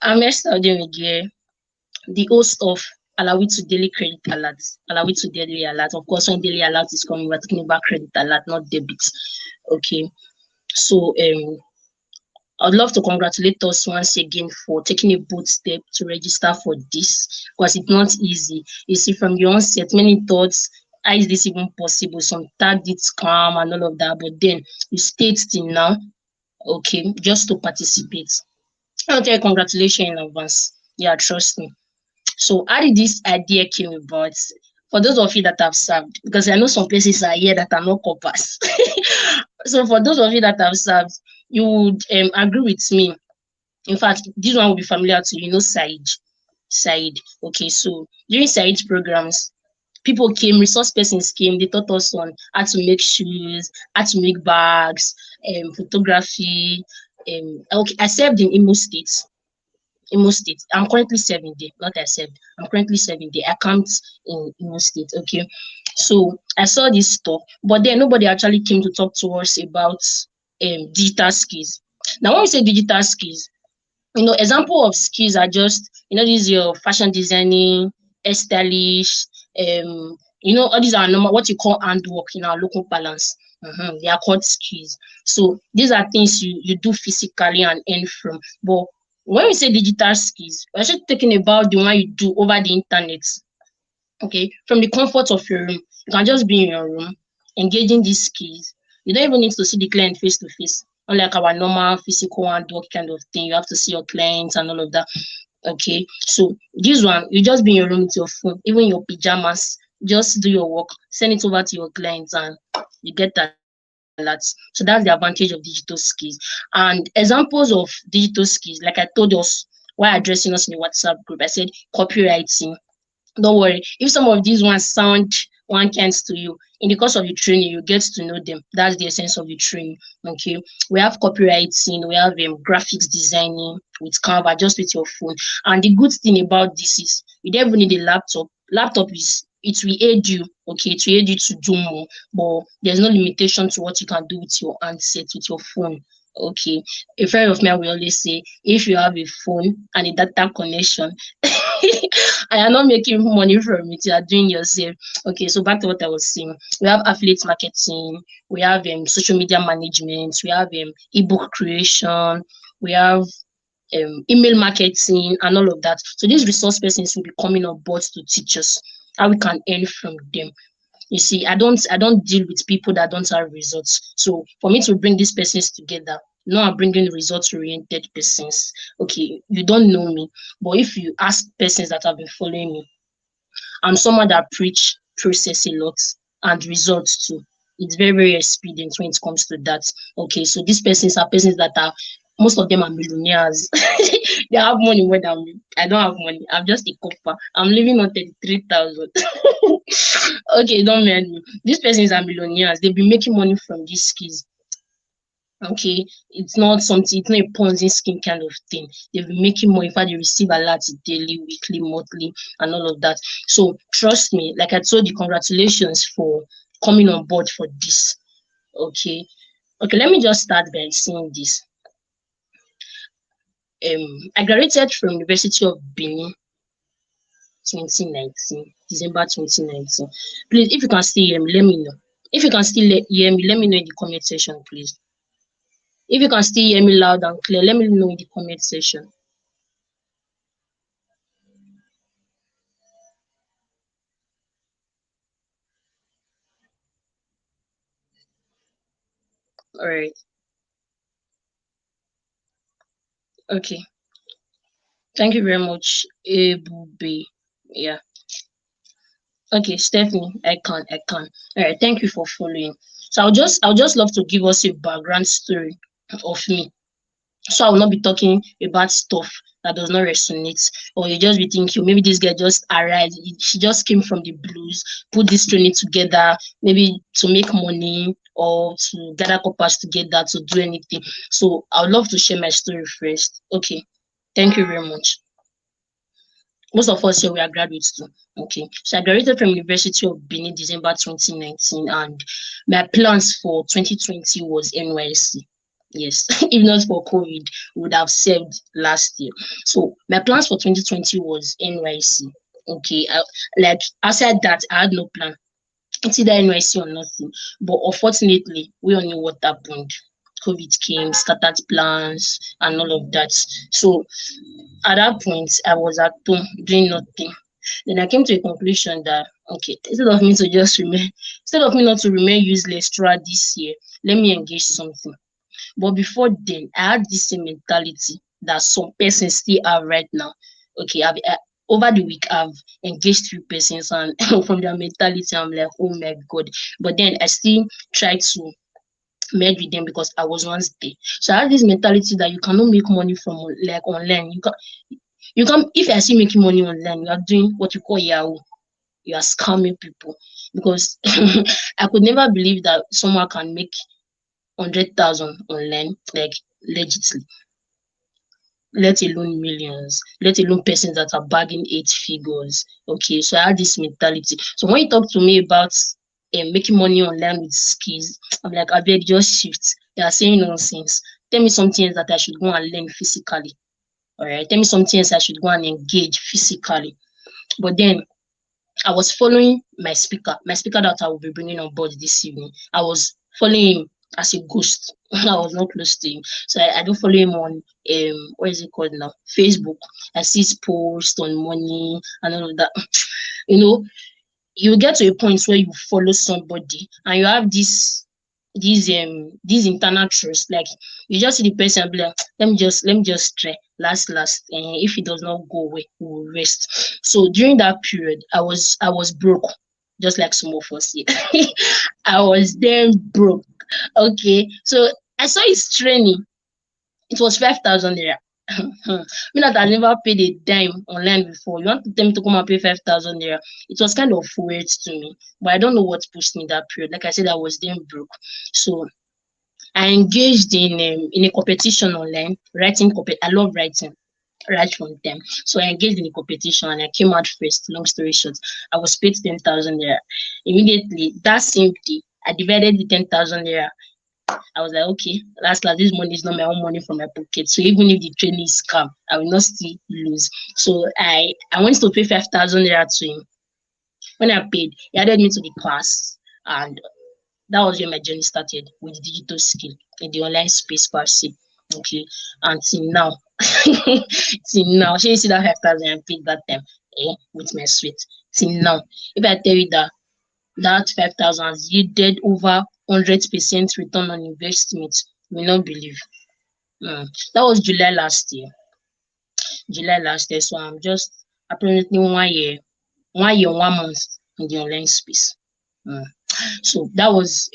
I'm Esther Odemwingie, the host of Alawee to Daily Credit Alert. Alawee to Daily Alert. Of course, when Daily Alert is coming, we're talking about credit alert, not debit. Okay. So I'd love to congratulate us once again for taking a bold step to register for this, because it's not easy. You see, from the onset, many thoughts, how is this even possible? Some tagged it scam and all of that, but then you stayed still now, okay, just to participate. I'll tell you congratulations in advance. Yeah, trust me. So how did this idea came about? For those of you that have served, because I know some places are here that are not coppers. So for those of you that have served, you would agree with me. In fact, this one will be familiar to you. You know, Said. Okay, so during Said's programs, people came, resource persons came, they taught us on how to make shoes, how to make bags, photography. Okay, I served in Imo State. I'm currently serving there, not I served. I'm currently serving there. I camped in Imo State. Okay. So I saw this stuff, but then nobody actually came to talk to us about digital skills. Now, when we say digital skills, example of skills are just, this is your fashion designing, stylish, all these are normal, what you call handwork in our local balance. They are called skills. So these are things you do physically and earn from. But when we say digital skills, we're actually talking about the one you do over the internet. Okay, from the comfort of your room. You can just be in your room, engaging these skills. You don't even need to see the client face to face. Unlike our normal physical handwork kind of thing, you have to see your clients and all of that. Okay, so this one, you just be in your room with your phone, even your pajamas, just do your work, send it over to your clients, and you get alerts. So that's the advantage of digital skills. And examples of digital skills, like I told us while addressing us in the WhatsApp group, I said copywriting. Don't worry, if some of these ones sound one kind to you, in the course of the training, you get to know them. That's the essence of the training. Okay, we have copywriting, we have graphics designing with Canva, just with your phone. And the good thing about this is you don't even need a laptop. Laptop is, it will aid you. Okay, it will aid you to do more, but there's no limitation to what you can do with your handset, with your phone. Okay, a friend of mine will always say, if you have a phone and a data connection, I am not making money from it, you are doing yourself. Okay, so back to what I was saying. We have affiliate marketing, we have social media management, we have ebook creation, we have email marketing and all of that. So these resource persons will be coming on board to teach us how we can earn from them. You see, I don't deal with people that don't have results. So for me to bring these persons together, no, I'm bringing results-oriented persons. Okay, you don't know me, but if you ask persons that have been following me, I'm someone that preach process a lot and results too. It's very, very expedient when it comes to that. Okay, so these persons are persons that are, most of them are millionaires. They have money more than me. I don't have money. I'm just a copper. I'm living on 33,000. Okay, don't mind me. These persons are millionaires. They've been making money from these skills. Okay, it's not something, it's not a Ponzi scheme kind of thing. They've been making more. In fact, they receive alerts daily, weekly, monthly, and all of that. So trust me, like I told you, congratulations for coming on board for this. Okay, let me just start by saying this. I graduated from University of Benin 2019, December 2019. Please, if you can still hear me, let me know. If you can still hear me, let me know in the comment section, please. If you can still hear me loud and clear, let me know in the comment section. All right. Okay. Thank you very much, Ebube. Yeah. Okay, Stephanie, I can. All right. Thank you for following. So I'll just love to give us a background story of me. So I will not be talking about stuff that does not resonate, or you just be thinking maybe this guy just arrived, she just came from the blues, put this training together, maybe to make money or to gather coppers together to do anything. So I would love to share my story first. Okay, thank you very much. Most of us here we are graduates too. Okay, so I graduated from University of Benin December 2019, and my plans for 2020 was NYC. Yes, if not for COVID, would have served last year. So my plans for 2020 was NYC. Okay, like outside that, I had no plan. It's either NYC or nothing. But unfortunately, we all knew what happened. COVID came, scattered plans, and all of that. So at that point, I was at home doing nothing. Then I came to a conclusion that okay, instead of me not to remain useless throughout this year, let me engage something. But before then, I had this same mentality that some persons still have right now. Okay, over the week I've engaged few persons, and from their mentality, I'm like, oh my god. But then I still try to merge with them because I was once there. So I had this mentality that you cannot make money from like online. You can if you are still making money online, you are doing what you call Yahoo. You are scamming people because I could never believe that someone can make 100,000 online, like legitly, let alone millions, let alone persons that are bagging 8 figures. Okay, so I had this mentality. So when you talk to me about making money online with skills, I'm like, I beg, just shift. You are saying nonsense. Tell me something else that I should go and learn physically. All right, tell me something else I should go and engage physically. But then I was following my speaker that I will be bringing on board this evening. I was following him as a ghost. I was not close to him. So I don't follow him on what is it called now? Facebook. I see his post on money and all of that. You know, you get to a point where you follow somebody and you have this internal trust. Like you just see the person and be like, let me just try. Last, if it does not go away, we will rest. So during that period, I was broke, just like some of us here. I was then broke. Okay, so I saw his training. It was 5,000 naira. Me that I never paid a dime online before. You want to tell me to come and pay 5,000 naira? It was kind of weird to me, but I don't know what pushed me that period. Like I said, I was then broke. So I engaged in a competition online, writing. I love writing right from them. So I engaged in a competition and I came out first. Long story short, I was paid 10,000 naira. Immediately that same day, I divided the 10,000 naira. I was like, okay, last, this money is not my own money from my pocket. So even if the training is scam, I will not still lose. So I went to pay 5,000 naira to him. When I paid, he added me to the class, and that was where my journey started with digital skill in the online space per se. Okay, until now, till now, she see that 5,000 I paid that time, with my sweat. Till now, if I tell you that 5,000 has yielded over 100% return on investment, you will not believe. That was July last year. So I'm just approximately 1 month in the online space. So that was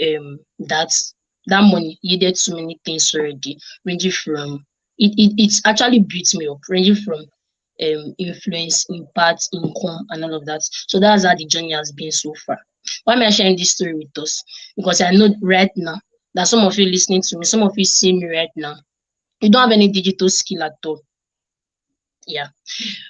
that money yielded so many things already, ranging from it's actually built me up, ranging from influence, impact, income, and all of that. So that's how the journey has been so far. Why am I sharing this story with us? Because I know right now that some of you listening to me, some of you see me right now, you don't have any digital skill at all. Yeah.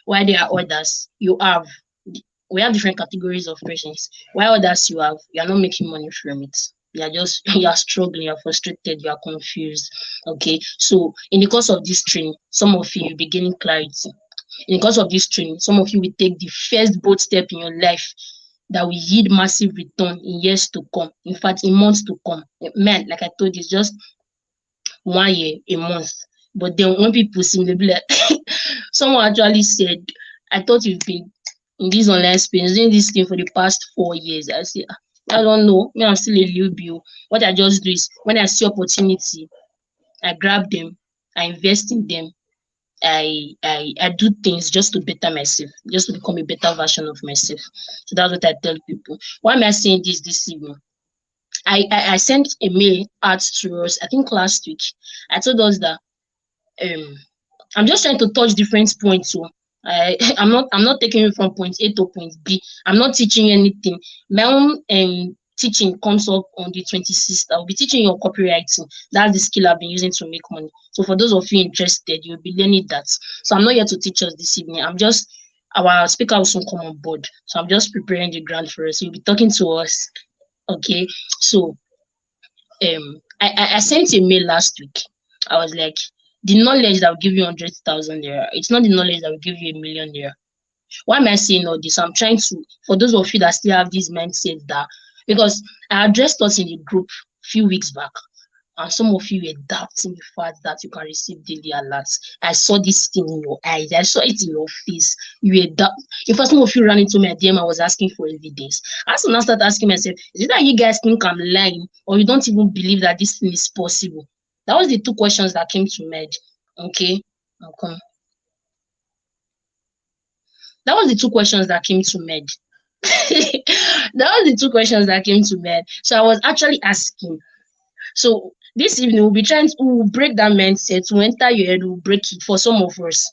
While there are others, we have different categories of persons. While others you are not making money from it. You are struggling, you are frustrated, you are confused. Okay. So in the course of this training, some of you will be gaining clarity. In the course of this training, some of you will take the first bold step in your life that will yield massive return in years to come. In fact, in months to come. Man, like I told you, it's just 1 year, a month. But then when people see me, they'll be like, someone actually said, I thought you've been in this online space doing this thing for the past 4 years. I say, I don't know. Me, I'm still a little bill. What I just do is when I see opportunity, I grab them, I invest in them. I do things just to better myself, just to become a better version of myself. So that's what I tell people. Why am I saying this evening? I sent a mail out to us, I think last week. I told us that I'm just trying to touch different points. So I'm not taking you from point A to point B. I'm not teaching anything. My own teaching comes up on the 26th. I'll be teaching you copywriting. That's the skill I've been using to make money. So for those of you interested, you'll be learning that. So I'm not here to teach us this evening. Our speaker will soon come on board. So I'm just preparing the ground for us. You'll be talking to us. Okay. So I sent a mail last week. I was like, the knowledge that will give you 100,000 naira, it's not the knowledge that will give you 1,000,000 naira. Why am I saying all this? I'm trying to, for those of you that still have this mindset that, because I addressed us in the group a few weeks back, and some of you were doubting the fact that you can receive daily alerts. I saw this thing in your eyes. I saw it in your face. You were doubt. In fact, some of you ran into my DM. I was asking for evidence. I now start asking myself, is it that you guys think I'm lying, or you don't even believe that this thing is possible? That was the two questions that came to mind. Okay. Okay. That was the two questions that came to mind. That was the two questions that came to mind. So I was actually asking. So this evening we'll be trying to break that mindset. To enter your head, we'll break it for some of us.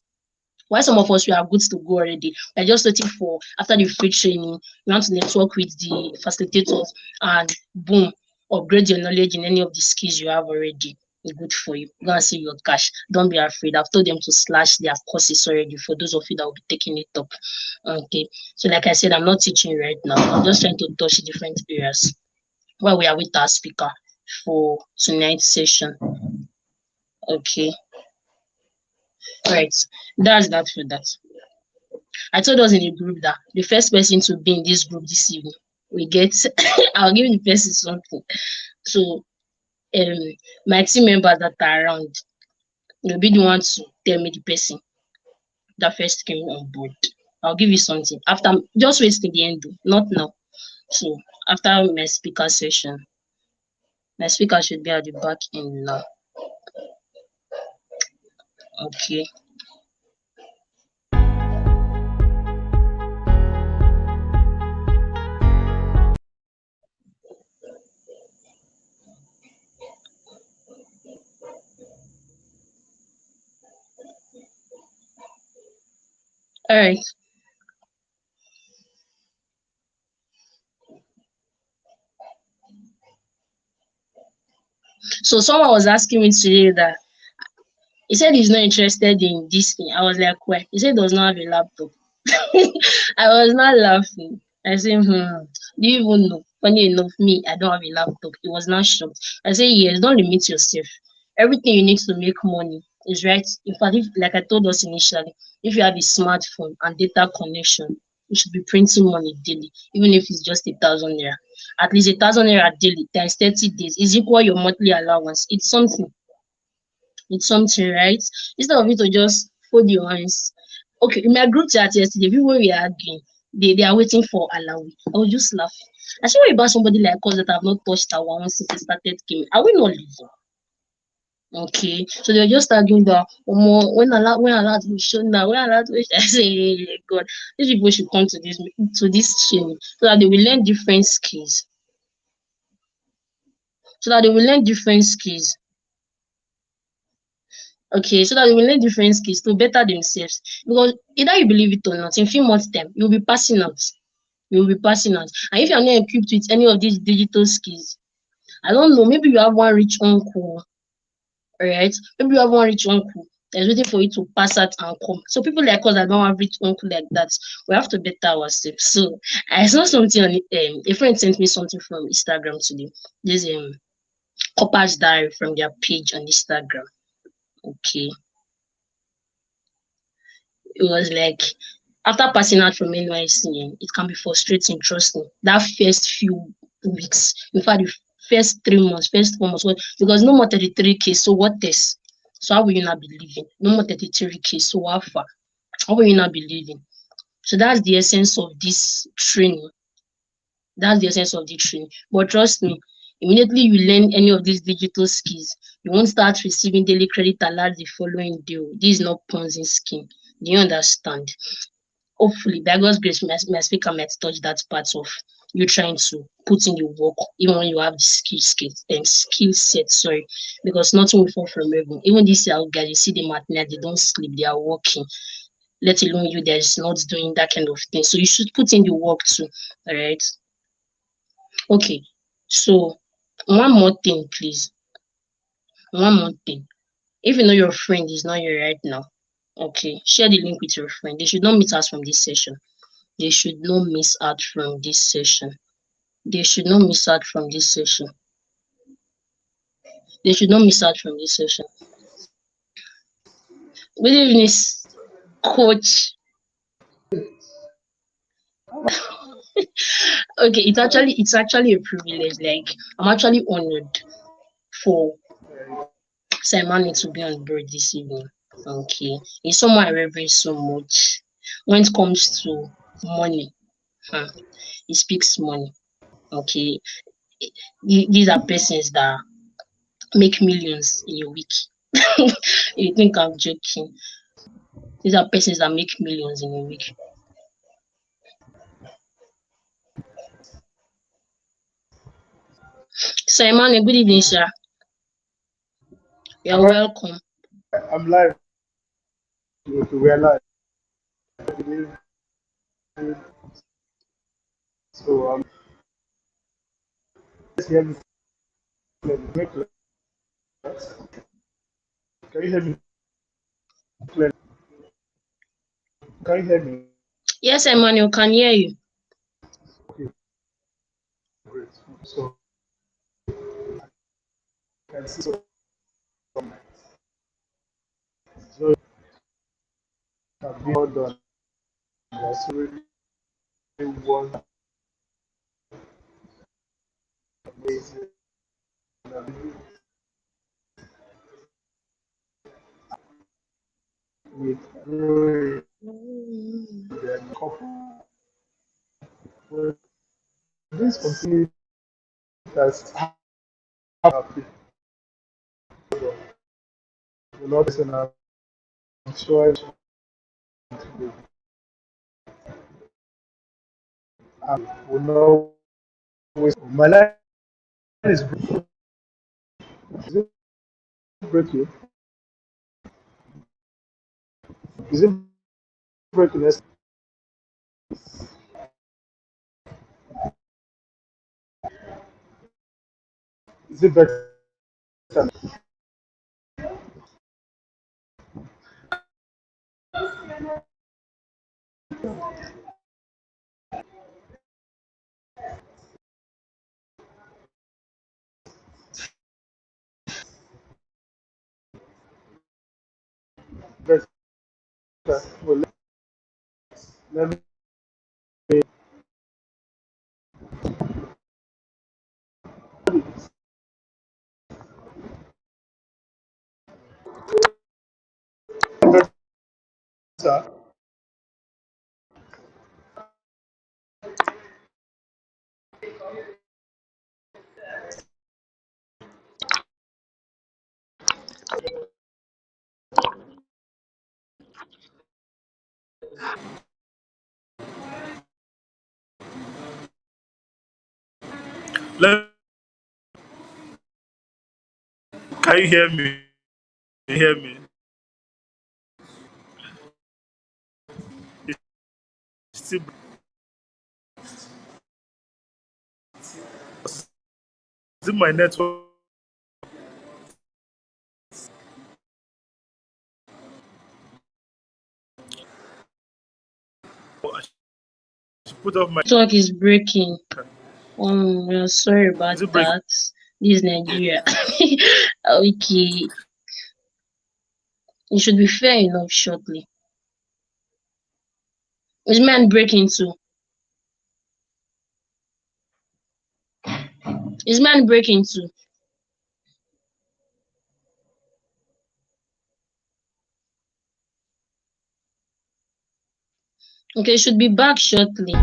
Why some of us we are good to go already. We're just waiting for after the free training. We want to network with the facilitators and boom, upgrade your knowledge in any of the skills you have already. It's good for you. Go and see your cash. Don't be afraid. I've told them to slash their courses already for those of you that will be taking it up. Okay. So like I said, I'm not teaching right now. I'm just trying to touch different areas while we are with our speaker for tonight's session. Okay. All right. That's that for that. I told us in the group that the first person to be in this group this evening, we get, I'll give the person something. So, my team members that are around, you'll be the one to tell me the person that first came on board. I'll give you something. After, just wait till the end, not now. So, after my speaker session, my speaker should be at the back end now. Okay. All right. So someone was asking me today that he said he's not interested in this thing. I was like, why? He said he does not have a laptop. I was not laughing. I said, do you even know? Funny enough, me, I don't have a laptop. He was not shocked. I said, yes, don't limit yourself. Everything you need to make money is right. In fact, if, like I told us initially, if you have a smartphone and data connection, you should be printing money daily, even if it's just 1,000 naira. At least 1,000 naira daily times 30 days is equal your monthly allowance. It's something. It's something, right? Instead of you to just fold your hands. Okay, in my group chat yesterday, people were arguing. They are waiting for Alawee. I was just laughing. I said, what about somebody like us that have not touched our one since it started gaming? Are we not living? Okay, so they're just arguing that when Allah will show now, when Allah will I say, God, these people should come to this training so that they will learn different skills. So that they will learn different skills. Okay, so that they will learn different skills to better themselves. Because either you believe it or not, in few months' time, you'll be passing out. You'll be passing out. And if you're not equipped with any of these digital skills, I don't know, maybe you have one rich uncle, all right? Maybe you have one rich uncle that's waiting for you to pass out and come. So people like us that don't have rich uncle like that, we have to better ourselves. So I saw something on a friend sent me something from Instagram today. This Copper's Diary from their page on Instagram. Okay. It was like after passing out from NYC, it can be frustrating, trust me. That first few weeks, in fact, the first 3 months, first 4 months, because no more 33K, so what this? So how will you not be living? No more 33K, so how far? How will you not be living? So that's the essence of this training. That's the essence of the training. But trust me, immediately you learn any of these digital skills, you won't start receiving daily credit alerts the following day. This is not Ponzi scheme. Do you understand? Hopefully, by God's grace, my speaker might touch that part of you trying to put in the work, even when you have the skill set, sorry, because nothing will fall from heaven. Even these guys, you see them at night, they don't sleep, they are working, let alone you that is not doing that kind of thing. So you should put in the work too, all right? Okay, so one more thing, please. One more thing. If you know your friend is not here right now, okay, share the link with your friend. They should not miss us from this session. They should not miss out from this session. They should not miss out from this session. They should not miss out from this session. Good evening, coach. Okay, it's actually a privilege. Like, I'm actually honored for Simon to be on board this evening. Okay, he's someone I reverence so much. When it comes to money, he speaks money. Okay, these are persons that make millions in a week. You think I'm joking? These are persons that make millions in a week. Simon, good evening, sir. You're welcome. I'm live. We're live. So let's hear me clearly. Can you hear me clearly? Can you hear me? Yes, Emmanuel, can hear you. Okay, great. So I can see some so have been all done. There's really one amazing with growing the couple. Well, this continues as happy. We're not listening. I'm sure I will not waste my life is breaking. Is it breaking? Is it breaking? Is it better? Better? Well, let me better. Let, can you hear me? Can you hear me? It's still is it my network? I should put off my. Network is breaking. We're sorry about Is it breaking? that. This is Nigeria. Okay, it should be fair enough shortly. Is man breaking too? Is man breaking too? Okay, should be back shortly.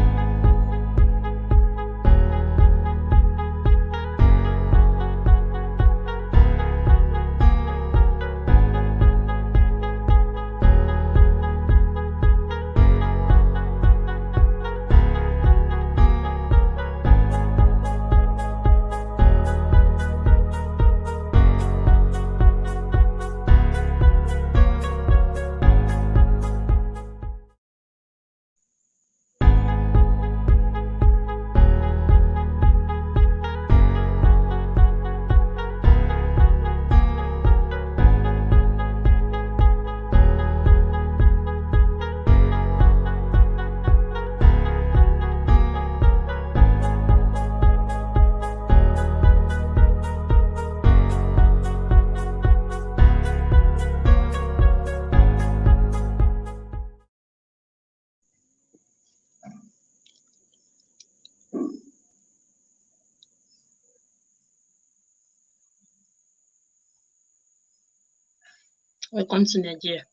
Welcome to Nigeria.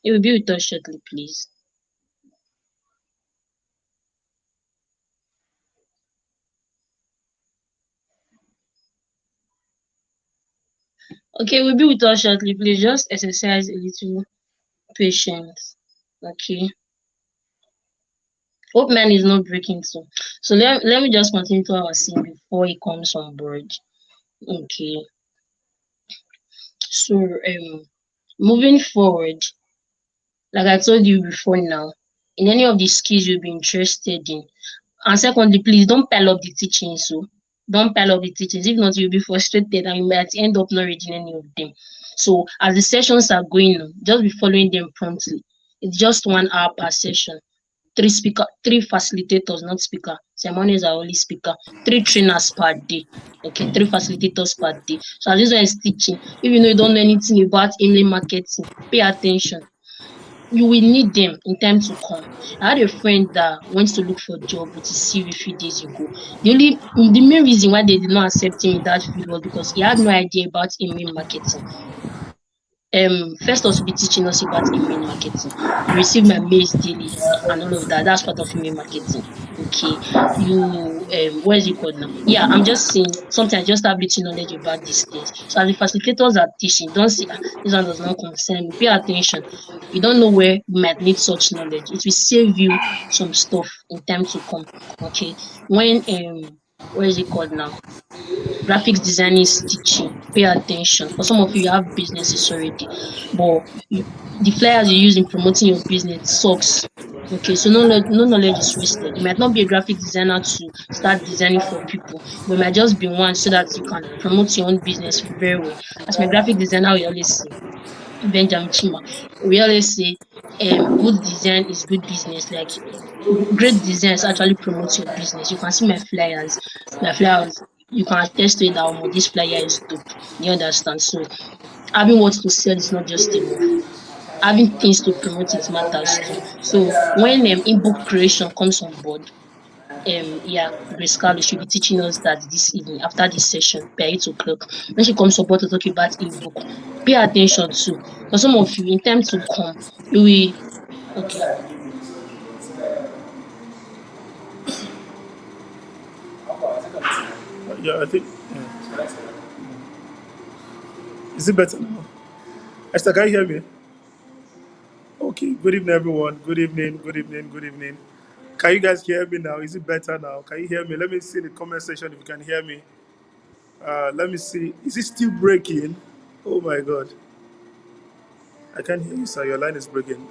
You will be with us shortly, please. Okay, we'll be with us shortly, please. Just exercise a little patience. Okay. Hope man is not breaking too. So let me just continue to our scene before he comes on board. Okay. So moving forward, like I told you before now, in any of the skills you'll be interested in. And secondly, please don't pile up the teachings. So don't pile up the teachings. If not, you'll be frustrated and you might end up not reading any of them. So as the sessions are going on, just be following them promptly. It's just 1 hour per session. 3 facilitators, not speaker. Simon is our only speaker. 3 trainers per day. Okay, 3 facilitators per day. So as this one is teaching, if you don't know anything about email marketing, pay attention. You will need them in time to come. I had a friend that went to look for a job with his CV a few days ago. The main reason why they did not accept him in that field was because he had no idea about email marketing. First will be teaching us about email marketing. You receive my mails daily and all of that. That's part of email marketing. Okay. You what is it called now? Yeah, I'm just saying sometimes I just have little knowledge about these things. So as the facilitators are teaching, don't say this one does not concern me. Pay attention. You don't know where you might need such knowledge. It will save you some stuff in time to come. Okay. When what is it called now? Graphics design is teaching. Pay attention. For some of you have businesses already, but the flyers you use in promoting your business sucks. Okay, so no knowledge is wasted. You might not be a graphic designer to start designing for people, but it might just be one so that you can promote your own business very well. As my graphic designer, we always say, Benjamin Chima, we always say, good design is good business. Like great designs actually promote your business. You can see my flyers. My flyers, you can attest to it that this flyer is dope. You understand? So having what to sell is not just enough. Having things to promote it matters too. So when in-book creation comes on board, yeah, Grace Carlo should be teaching us that this evening after this session by 8 o'clock. When she comes on board to talk about ebook, pay attention to. For some of you, in time to come, you will okay. Yeah, I think. Yeah. Is it better now? Esther, can you hear me? Okay. Good evening, everyone. Good evening. Good evening. Good evening. Can you guys hear me now? Is it better now? Can you hear me? Let me see in the comment section if you can hear me. Let me see. Is it still breaking? Oh my God. I can't hear you, sir. Your line is breaking.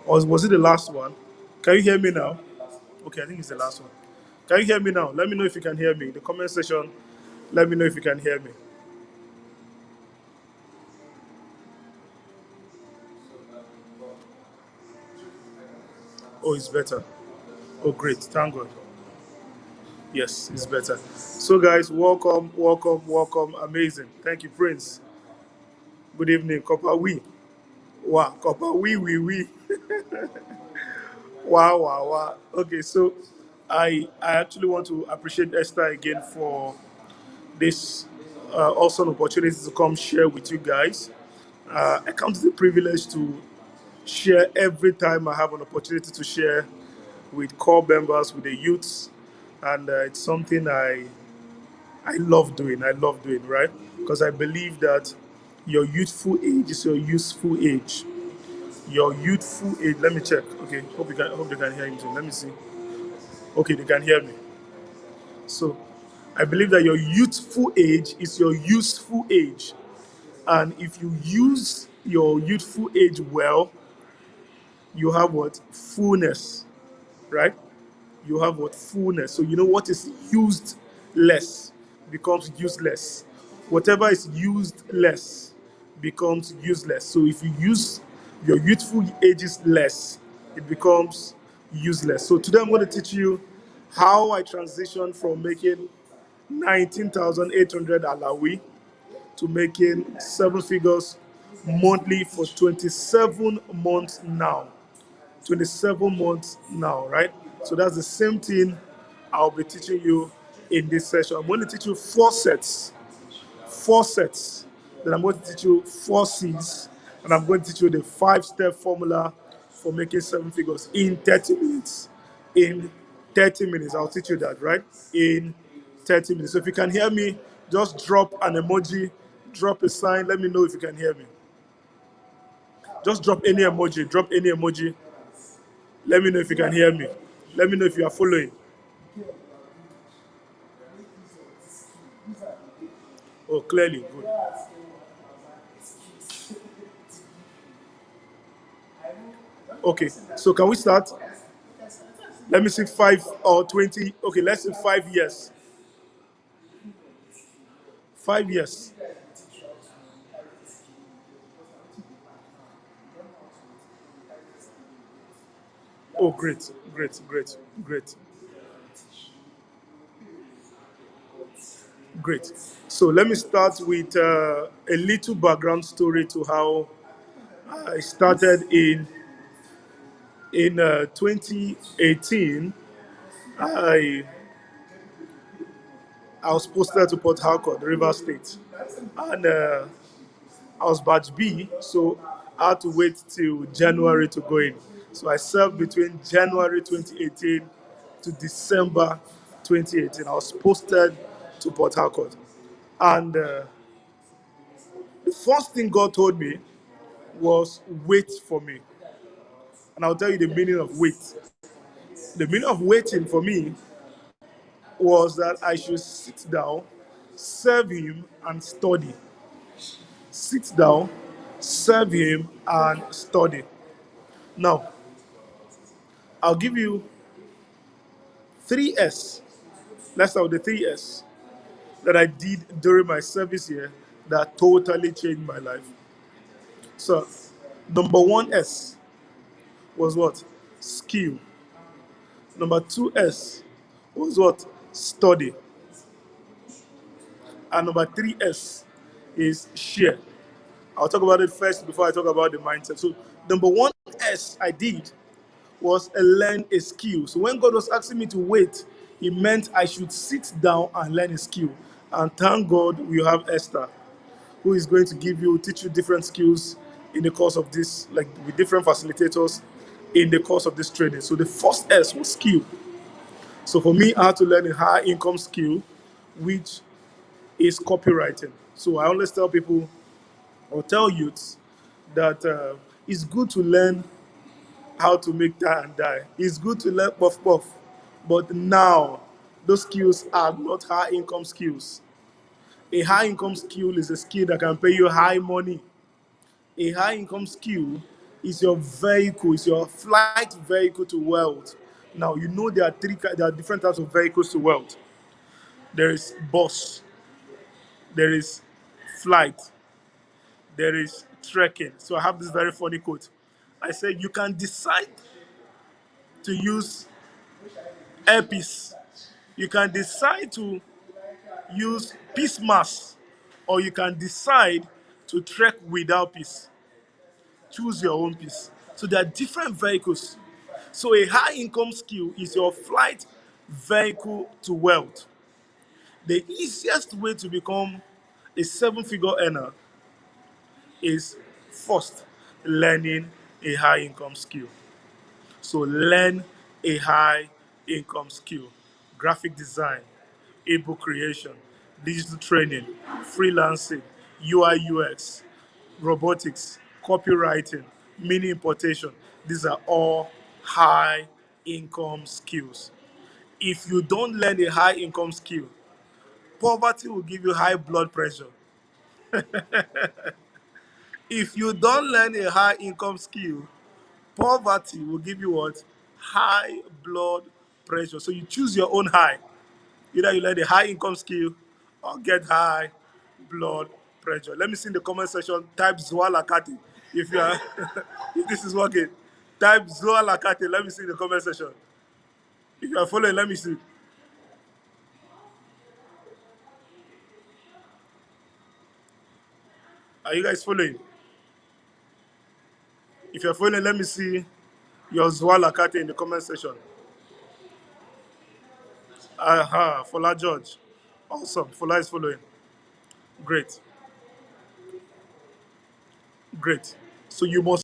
Or was it the last one? Can you hear me now? Okay, I think it's the last one. Can you hear me now? Let me know if you can hear me. In the comment section, let me know if you can hear me. Oh, it's better. Oh, great. Thank God. Yes, it's better. So, guys, welcome, welcome, welcome. Amazing. Thank you, Prince. Good evening, Copper We. Wow, Copper We. Wow, wow, wow. Okay, so I actually want to appreciate Esther again for this awesome opportunity to come share with you guys. I count it a privilege to share every time I have an opportunity to share with core members, with the youths, and it's something I love doing. I love doing, right? Because I believe that your youthful age is your useful age. Your youthful age. Let me check. Okay, hope they can hear me. Let me see. Okay, they can hear me. So, I believe that your youthful age is your useful age, and if you use your youthful age well, you have what fullness, right? You have what fullness. So you know what is used less becomes useless. Whatever is used less becomes useless. So if you use your youthful ages less, it becomes useless. So today I'm going to teach you how I transitioned from making 19,800 Alawee to making 7 figures monthly for 27 months now. 27 months now, right? So that's the same thing I'll be teaching you in this session. I'm going to teach you four sets Then I'm going to teach you 4 C's, and I'm going to teach you the 5-step formula for making 7 figures in 30 minutes. In 30 minutes, I'll teach you that, right? In 30 minutes. So if you can hear me, just drop an emoji, drop a sign. Let me know if you can hear me. Just drop any emoji. Drop any emoji. Let me know if you can hear me. Let me know if you are following. Oh, clearly. Good. Okay, so can we start? Let me see 5 or 20. Okay, let's say 5 years. 5 years. Oh, great, great, great, great, great. So let me start with a little background story to how I started in 2018. I I was posted to Port Harcourt, River State, and I was batch B, so I had to wait till January to go in. So I served between January 2018 to December 2018. I was posted to Port Harcourt. And the first thing God told me was wait for me. And I'll tell you the meaning of wait. The meaning of waiting for me was that I should sit down, serve Him, and study. Sit down, serve Him, and study. Now, I'll give you 3S. Let's start with the 3S that I did during my service here that totally changed my life. So, number 1S was what? Skill. Number 2S was what? Study. And number 3S is share. I'll talk about it first before I talk about the mindset. So, number 1S I did was learn a skill. So when God was asking me to wait, He meant I should sit down and learn a skill. And thank God we have Esther, who is going to teach you different skills in the course of this, like with different facilitators in the course of this training. So the first S was skill. So for me, I had to learn a high income skill, which is copywriting. So I always tell people or tell youths that it's good to learn how to make tie and die. It's good to learn puff puff, but now those skills are not high income skills. A high income skill is a skill that can pay you high money. A high income skill is your vehicle, is your flight vehicle to wealth. Now you know there are different types of vehicles to wealth. There is bus, there is flight, there is trekking. So I have this very funny quote. I say you can decide to use airpiece. You can decide to use peace mask, or you can decide to trek without peace. Choose your own peace. So there are different vehicles. So a high income skill is your flight vehicle to wealth. The easiest way to become a 7 figure earner is first learning a high income skill. So learn a high income skill: graphic design, ebook creation, digital training, freelancing, UI UX, robotics, copywriting, mini importation. These are all high income skills. If you don't learn a high income skill, poverty will give you high blood pressure. If you don't learn a high income skill, poverty will give you what? High blood pressure. So you choose your own high. Either you learn a high income skill or get high blood pressure. Let me see in the comment section. Type Zoalakati if you are if this is working. Type Zoalakati. Let me see in the comment section. If you are following, let me see. Are you guys following? If you're following, let me see your Zoalakati in the comment section. Aha, Fola George. Awesome. Fola is following. Great. Great. So you must.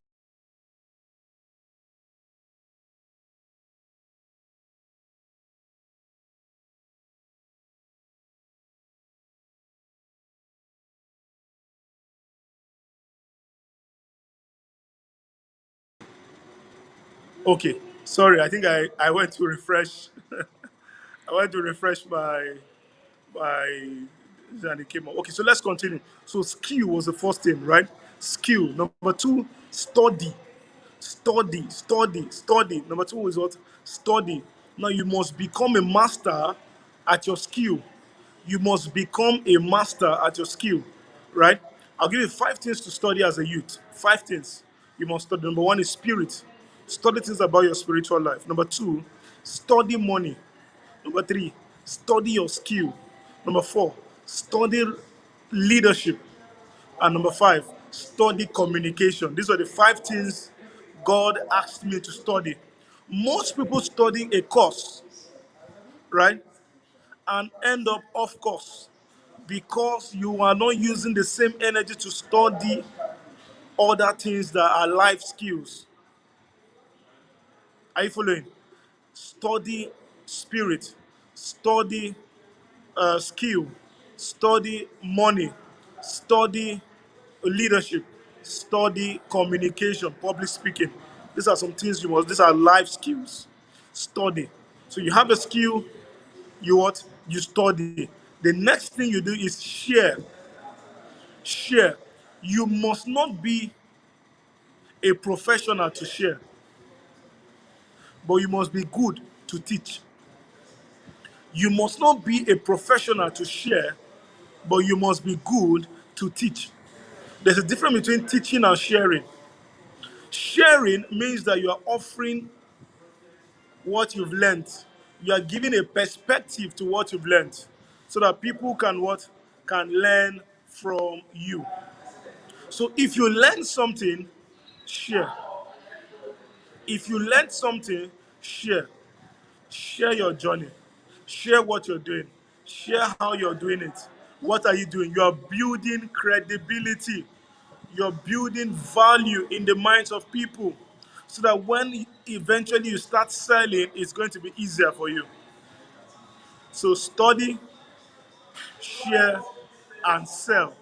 Okay. Sorry, I think I went to refresh. I went to refresh my and it came up. Okay, so let's continue. So skill was the first thing, right? Skill. Number two, study. Study, study, study. Number two is what? Study. Now you must become a master at your skill. You must become a master at your skill, right? I'll give you 5 things to study as a youth. 5 things you must study. Number one is spirit. Study things about your spiritual life. Number two, study money. Number three, study your skill. Number four, study leadership. And number five, study communication. These are the 5 things God asked me to study. Most people study a course, right? And end up off course because you are not using the same energy to study other things that are life skills. Are you following? Study spirit, study skill, study money, study leadership, study communication, public speaking. These are some things you must, these are life skills. Study. So you have a skill, you what? You study. The next thing you do is share. Share. You must not be a professional to share, but you must be good to teach. You must not be a professional to share, but you must be good to teach. There's a difference between teaching and sharing. Sharing means that you are offering what you've learned. You are giving a perspective to what you've learned so that people can what? Can learn from you. So if you learn something, share. If you learn something, share. Share your journey. Share what you're doing. Share how you're doing it. What are you doing? You're building credibility. You're building value in the minds of people so that when eventually you start selling, it's going to be easier for you. So study, share, and sell.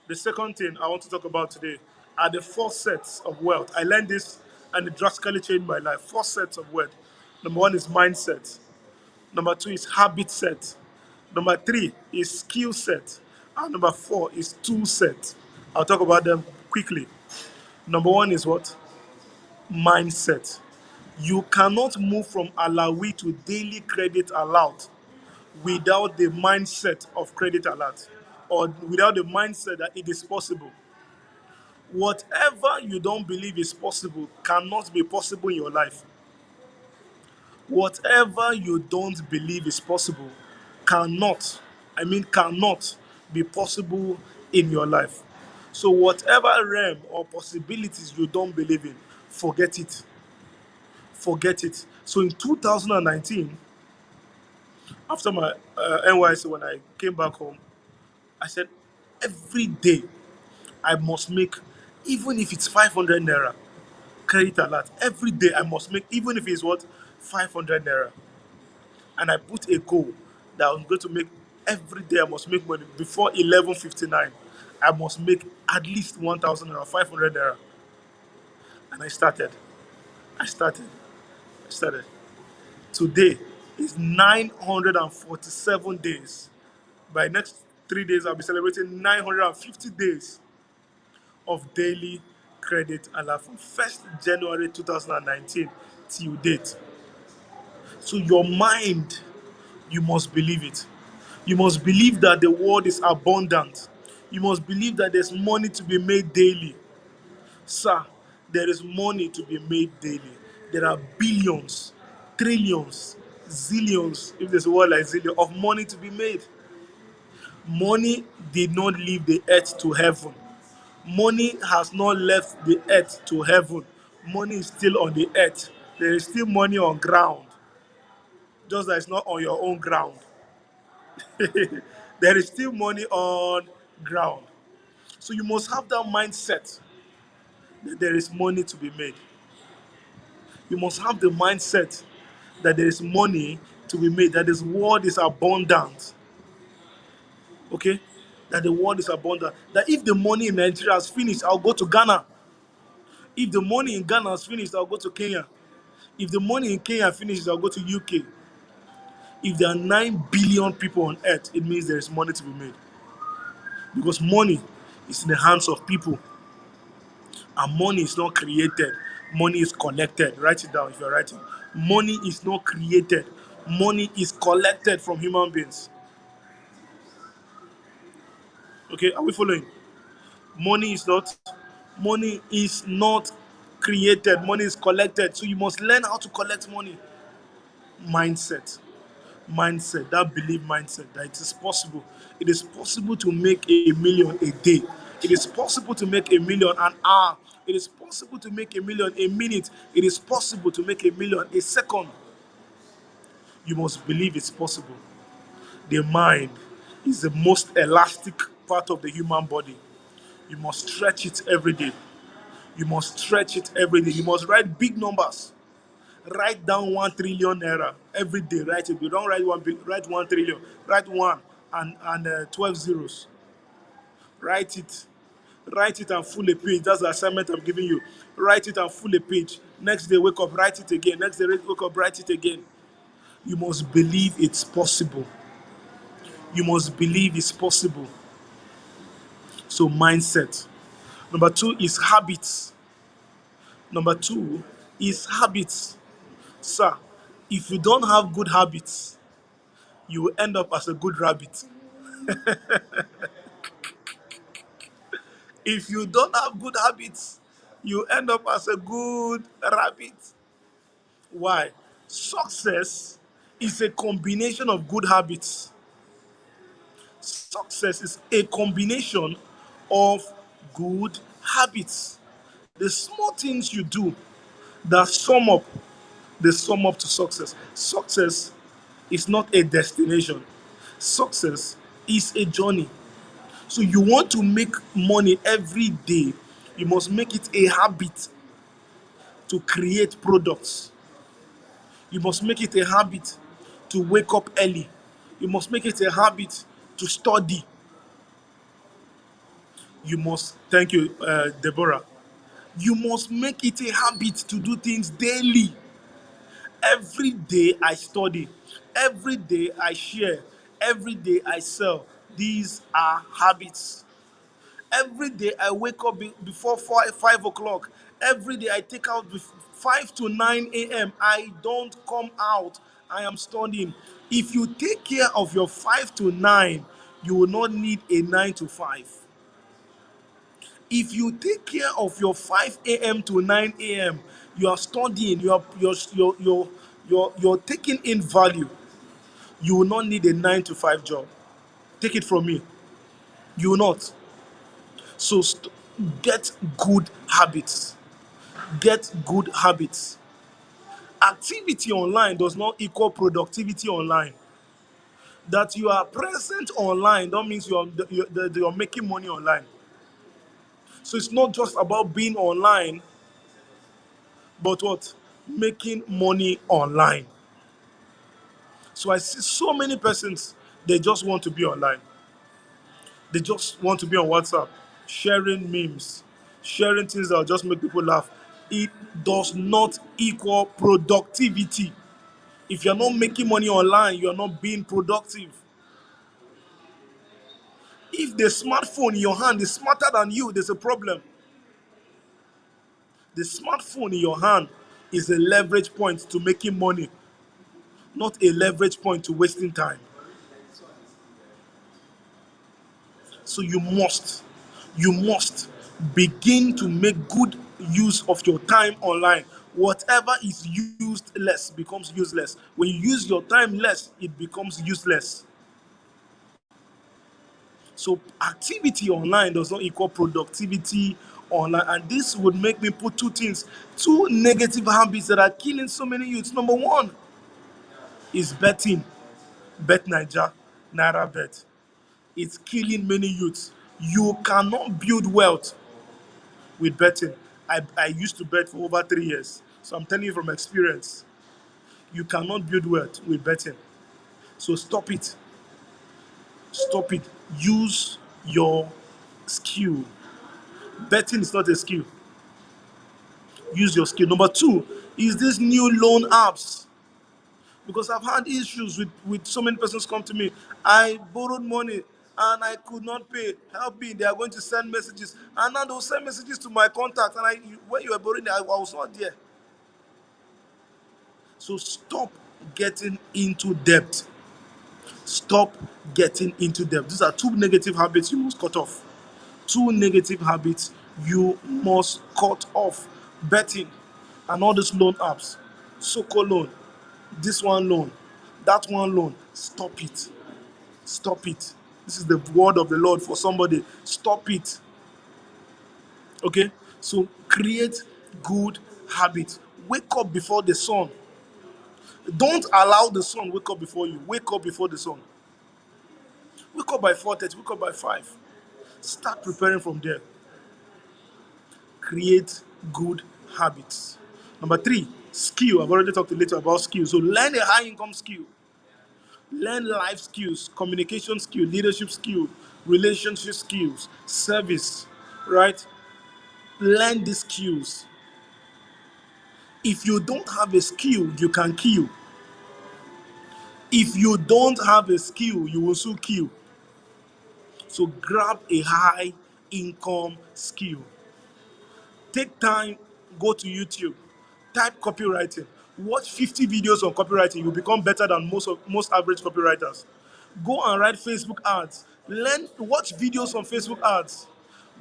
The second thing I want to talk about today are the 4 sets of wealth. I learned this and it drastically changed my life. 4 sets of wealth. Number one is mindset. Number two is habit set. Number three is skill set. And number four is tool set. I'll talk about them quickly. Number one is what? Mindset. You cannot move from Alawee to daily credit alert without the mindset of credit alert or without the mindset that it is possible. Whatever you don't believe is possible cannot be possible in your life. Whatever you don't believe is possible cannot, cannot be possible in your life. So, whatever realm or possibilities you don't believe in, forget it. Forget it. So, in 2019, after my NYC, when I came back home, I said, every day I must make, even if it's 500 naira, credit alert. Every day I must make, even if it's what, 500 naira. And I put a goal that I'm going to make every day. I must make money before 11:59. I must make at least 1,000 naira, 500 naira. And I started. I started. I started. Today is 947 days. By next 3 days, I'll be celebrating 950 days of daily credit alert from 1st January 2019 till date. So your mind, you must believe it. You must believe that the world is abundant. You must believe that there's money to be made daily. Sir, there is money to be made daily. There are billions, trillions, zillions, if there's a word like zillion, of money to be made. Money did not leave the earth to heaven. Money has not left the earth to heaven. Money is still on the earth. There is still money on ground, just that it's not on your own ground. There is still money on ground. So you must have that mindset that there is money to be made. You must have the mindset that there is money to be made, that this world is abundant. Okay? That the world is abundant. That if the money in Nigeria is finished, I'll go to Ghana. If the money in Ghana is finished, I'll go to Kenya. If the money in Kenya finishes, I'll go to UK. If there are 9 billion people on earth, it means there is money to be made. Because money is in the hands of people. And money is not created. Money is collected. Write it down if you're writing. Money is not created. Money is collected from human beings. Okay, are we following? Money is not money is not created. Money is collected. So you must learn how to collect money. Mindset. Mindset, that belief mindset that it is possible. It is possible to make 1 million a day. It is possible to make 1 million an hour. It is possible to make 1 million a minute. It is possible to make 1 million a second. You must believe it's possible. The mind is the most elastic part of the human body. You must stretch it every day. You must stretch it every day. You must write big numbers. Write down 1 trillion naira every day. Write it. You don't write write 1 trillion. Write one and 12 zeros. Write it. Write it and full a page. That's the assignment I'm giving you. Write it and full a page. Next day, wake up, write it again. Next day, wake up, write it again. You must believe it's possible. You must believe it's possible. So, mindset. Number 2 is habits. Number 2 is habits. Sir, if you don't have good habits, you will end up as a good rabbit. If you don't have good habits, you end up as a good rabbit. Why? Success is a combination of good habits. Success is a combination of good habits. The small things you do that sum up, they sum up to success. Success is not a destination. Success is a journey. So you want to make money every day, you must make it a habit to create products. You must make it a habit to wake up early. You must make it a habit to study. You must, thank you, Deborah. You must make it a habit to do things daily. Every day I study. Every day I share. Every day I sell. These are habits. Every day I wake up before 5 o'clock. Every day I take out 5 to 9 a.m. I don't come out. I am studying. If you take care of your 5 to 9, you will not need a 9 to 5. If you take care of your 5 a.m. to 9 a.m., you are studying, you're taking in value. You will not need a 9 to 5 job. Take it from me. You will not. So get good habits. Get good habits. Activity online does not equal productivity online. That you are present online don't mean you're making money online. So it's not just about being online, but what? Making money online. So I see so many persons, they just want to be online. They just want to be on WhatsApp, sharing memes, sharing things that will just make people laugh. It does not equal productivity. If you're not making money online, you're not being productive. If the smartphone in your hand is smarter than you, there's a problem. The smartphone in your hand is a leverage point to making money, not a leverage point to wasting time. So you must begin to make good use of your time online. Whatever is used less becomes useless. When you use your time less, it becomes useless. So activity online does not equal productivity online. And this would make me put two negative habits that are killing so many youths. Number one is betting. Bet Naija, Naira bet. It's killing many youths. You cannot build wealth with betting. I used to bet for over 3 years. So I'm telling you from experience, you cannot build wealth with betting. So stop it. Stop it. Use your skill. Betting is not a skill. Use your skill. Number two is these new loan apps. Because I've had issues with so many persons come to me. I borrowed money and I could not pay. Help me. They are going to send messages. And now they'll send messages to my contact. And when you were borrowing, I was not there. So stop getting into debt. Stop getting into debt. These are two negative habits you must cut off. Two negative habits you must cut off. Betting and all these loan apps. Soko loan, this one loan, that one loan. Stop it. Stop it. This is the word of the Lord for somebody. Stop it. Okay? So create good habits. Wake up before the sun. Don't allow the sun wake up before you. Wake up before the sun. Wake up by 4:30, wake up by 5. Start preparing from there. Create good habits. Number three, skill. I've already talked a little about skill. So learn a high income skill. Learn life skills, communication skill, leadership skill, relationship skills, service, right? Learn these skills. If you don't have a skill, you can kill. If you don't have a skill, you will soon kill. So grab a high income skill. Take time, go to YouTube, type copywriting, watch 50 videos on copywriting. You'll become better than most average copywriters. Go and write Facebook ads. Learn, watch videos on Facebook ads.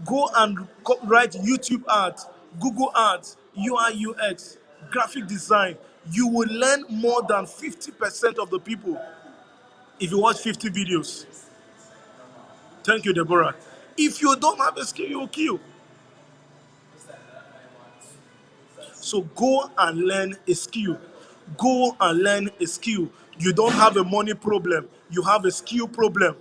Go and write YouTube ads, Google ads, UI UX, graphic design. You will learn more than 50% of the people if you watch 50 videos. Thank you, Deborah. If you don't have a skill, you will kill. So go and learn a skill. Go and learn a skill. You don't have a money problem. You have a skill problem.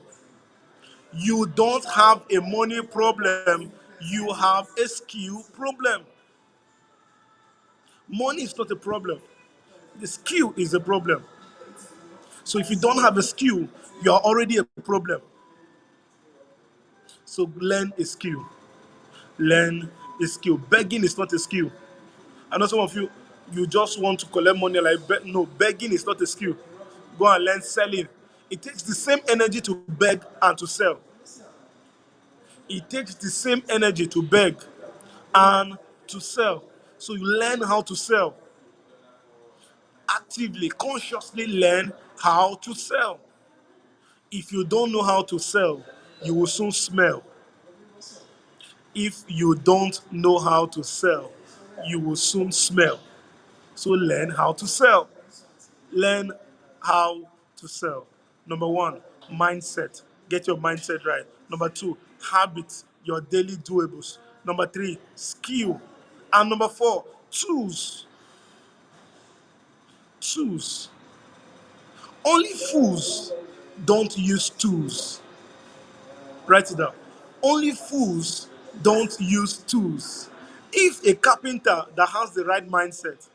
You don't have a money problem. You have a skill problem. Money is not a problem. The skill is a problem. So if you don't have a skill, you are already a problem. So learn a skill. Learn a skill. Begging is not a skill. I know some of you, you just want to collect money no, begging is not a skill. Go and learn selling. It takes the same energy to beg and to sell. It takes the same energy to beg and to sell. So you learn how to sell. Actively, consciously learn how to sell. If you don't know how to sell, you will soon smell. If you don't know how to sell, you will soon smell. So learn how to sell. Learn how to sell. Number one, mindset. Get your mindset right. Number two, habits, your daily doables. Number three, skill. And number four, tools. Tools. Only fools don't use tools. Write it down. Only fools don't use tools. If a carpenter that has the right mindset,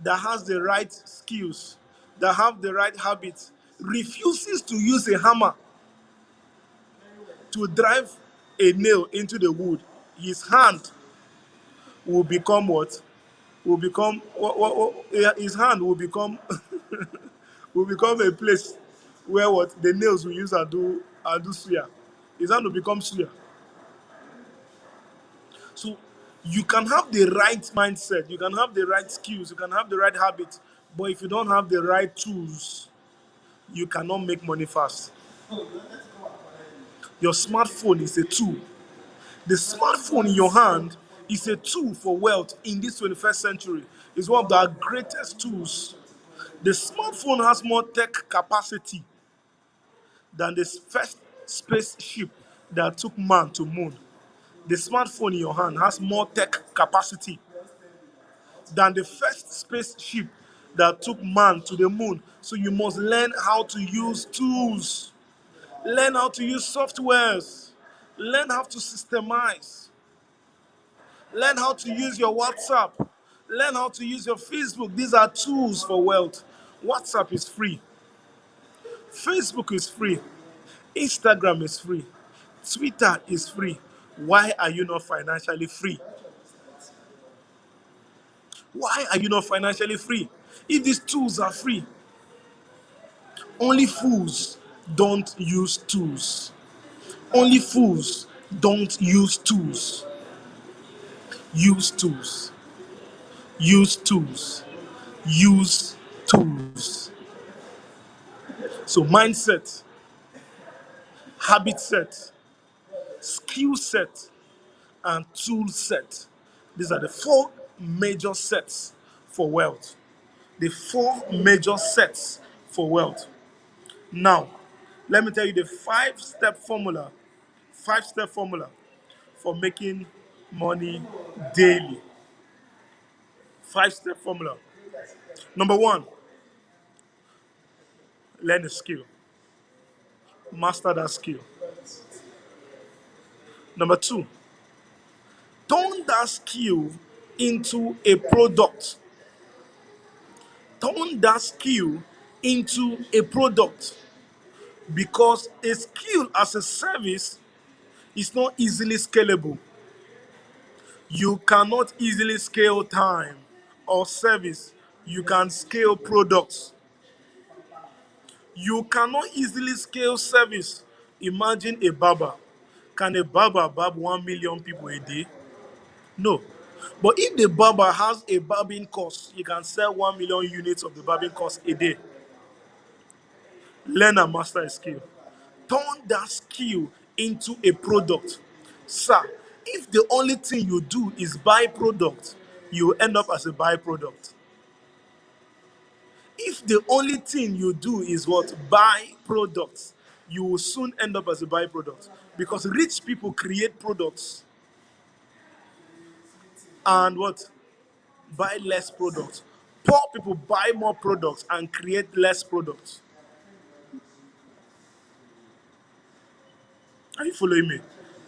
that has the right skills, that have the right habits, refuses to use a hammer to drive a nail into the wood, his hand will become what? Will become his hand will become will become a place where what the nails we use and do suya. His hand will become suya. So you can have the right mindset, you can have the right skills, you can have the right habits, but if you don't have the right tools, you cannot make money fast. Your smartphone is a tool. The smartphone in your hand is a tool for wealth in this 21st century. It's one of the greatest tools. The smartphone has more tech capacity than the first spaceship that took man to moon. The smartphone in your hand has more tech capacity than the first spaceship that took man to the moon. So you must learn how to use tools. Learn how to use softwares. Learn how to systemize. Learn how to use your WhatsApp. Learn how to use your Facebook. These are tools for wealth. WhatsApp is free. Facebook is free. Instagram is free. Twitter is free. Why are you not financially free? Why are you not financially free? If these tools are free, only fools don't use tools. Only fools don't use tools. Use tools. Use tools. Use tools. So, mindset, habit set, skill set, and tool set. These are the four major sets for wealth. The four major sets for wealth. Now, let me tell you the five-step formula. Five-step formula for making money daily. Five-step formula. Number one, learn a skill. Master that skill. Number two, turn that skill into a product. Turn that skill into a product, because a skill as a service is not easily scalable. You cannot easily scale time or service. You can scale products. You cannot easily scale service. Imagine a barber. Can a barber barb 1 million people a day? No. But if the barber has a barbing course, he can sell 1 million units of the barbing course a day. Learn and master a skill. Turn that skill into a product. Sir, if the only thing you do is buy product, you will end up as a byproduct. If the only thing you do is what? Buy products, you will soon end up as a byproduct. Because rich people create products and what? Buy less products. Poor people buy more products and create less products. Are you following me?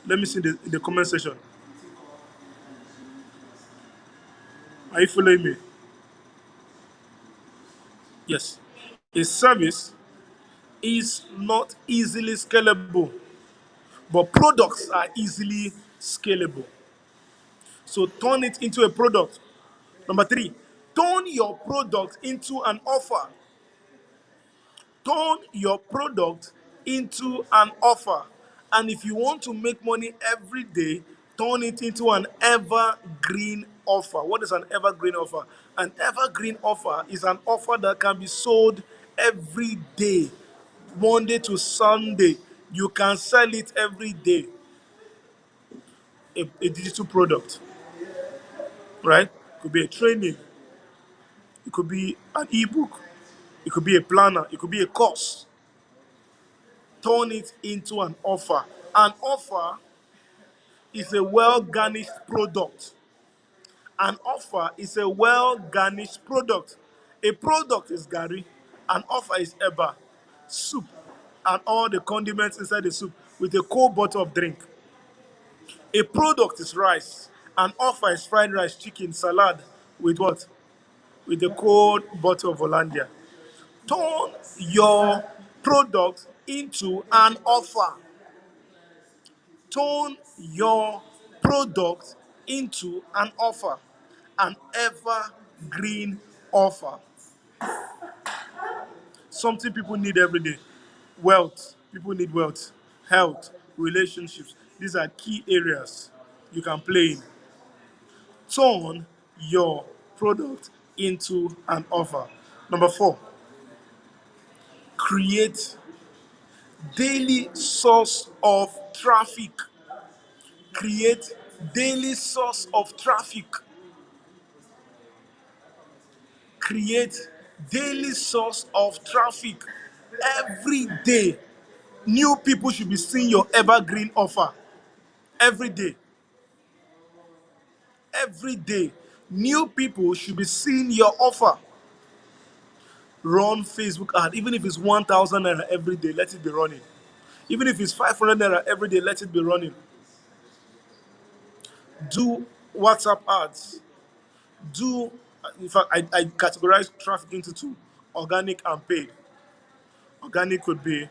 Let me see in the comment section. Are you following me? Yes. A service is not easily scalable, but products are easily scalable. So turn it into a product. Number three, turn your product into an offer. Turn your product into an offer. And if you want to make money every day, turn it into an evergreen offer. What is an evergreen offer? An evergreen offer is an offer that can be sold every day, Monday to Sunday. You can sell it every day. A digital product, right? It could be a training, it could be an ebook, it could be a planner, it could be a course. Turn it into an offer. An offer is a well garnished product. An offer is a well garnished product. A product is Gary, an offer is Eba, soup, and all the condiments inside the soup with a cold bottle of drink. A product is rice, an offer is fried rice, chicken, salad with what? With a cold bottle of Hollandia. Turn your product into an offer. Turn your product into an offer, an evergreen offer. Something people need every day. Wealth. People need wealth. Health. Relationships. These are key areas you can play in. Turn your product into an offer. Number four, create daily source of traffic. Create daily source of traffic. Create daily source of traffic. Every day, new people should be seeing your evergreen offer. Every day. Every day, new people should be seeing your offer. Run Facebook ad, even if it's 1,000 naira every day, let it be running. Even if it's 500 naira every day, let it be running. Do WhatsApp ads. Do, in fact, I categorize traffic into two: organic and paid. Organic could be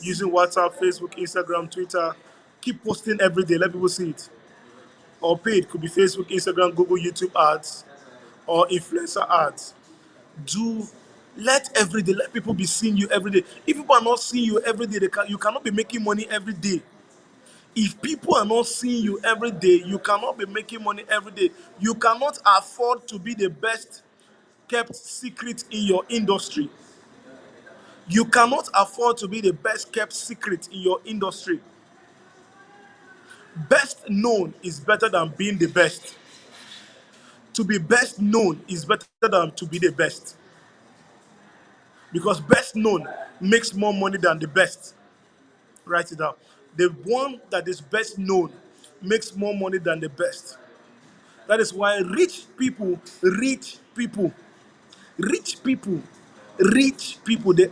using WhatsApp, Facebook, Instagram, Twitter. Keep posting every day, let people see it. Or paid could be Facebook, Instagram, Google, YouTube ads, or influencer ads. Do let every day, let people be seeing you every day. If people are not seeing you every day, you cannot be making money every day. If people are not seeing you every day, you cannot be making money every day. You cannot afford to be the best kept secret in your industry. You cannot afford to be the best kept secret in your industry. Best known is better than being the best. To be best known is better than to be the best. Because best known makes more money than the best. Write it down. The one that is best known makes more money than the best. That is why rich people, the REACH people, RICH people, REACH people, the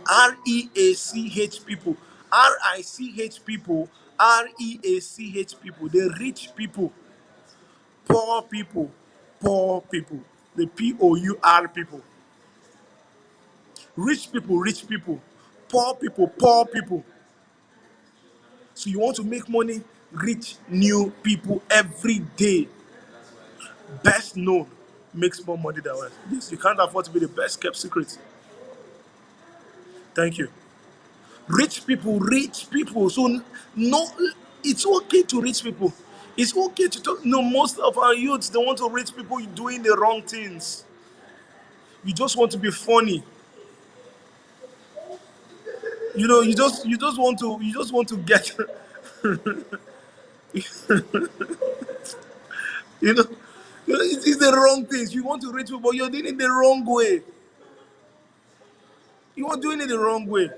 rich people, poor people, the POUR people, rich people, poor people. So you want to make money, reach new people every day. Best known makes more money than one. This you can't afford to be the best kept secret. Thank you. Rich people. So no, it's okay to reach people. It's okay to talk. No, most of our youths they want to reach people doing the wrong things. You just want to be funny. You just want to get you know it's the wrong things. You want to reach people, but you're doing it the wrong way. You are doing it the wrong way.